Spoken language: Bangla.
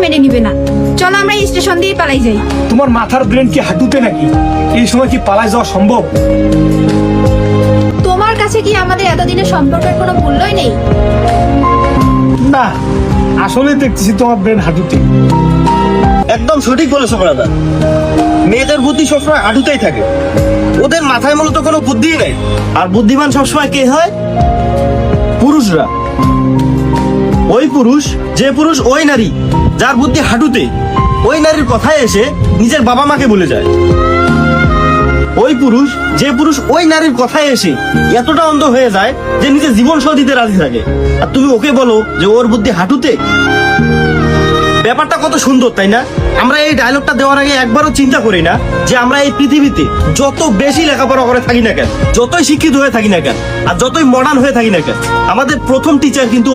মেনে নিবে না। চলো আমরা এই স্টেশন দিয়ে পালাই যাই। তোমার মাথার ব্রেন কি হাঁটুতে নাকি? এই সময় কি পালায় যাওয়া সম্ভব? তোমার কাছে কি আমাদের এতদিনের সম্পর্কের কোনো মূল্যই নেই? না, আসলে দেখতেছি তোমার ব্রেন হাঁটুতে। একদম সঠিক বলেছো ব্রাদার। মেয়েদের বুদ্ধি সবসময় হাঁটুতেই থাকে, ওদের মাথায় মূলত কোনো বুদ্ধি নেই। আর বুদ্ধিমান সবসময় কে হয়? পুরুষরা। ওই পুরুষ, যে পুরুষ ওই নারী যার বুদ্ধি হাঁটুতে, ওই নারীর কথায় এসে নিজের বাবা মাকে ভুলে যায়। ওই পুরুষ, যে পুরুষ ওই নারীর কথায় এসে এতটা অন্ধ হয়ে যায় যে নিজের জীবন সহ দিতে রাজি থাকে, আর তুমি ওকে বলো যে ওর বুদ্ধি হাঁটুতে। ব্যাপারটা কত সুন্দর, তাই না? আমরা এই ডায়লগটা দেওয়ার আগে একবারও চিন্তা করি না যে আমরা এই পৃথিবীতে যত বেশি লেখাপড়া করে থাকি না কেন, যতই শিক্ষিত হয়ে থাকি না কেন, আর যতই মডার্ন হয়ে থাকি না কেন, আমাদের প্রথম টিচার কিন্তু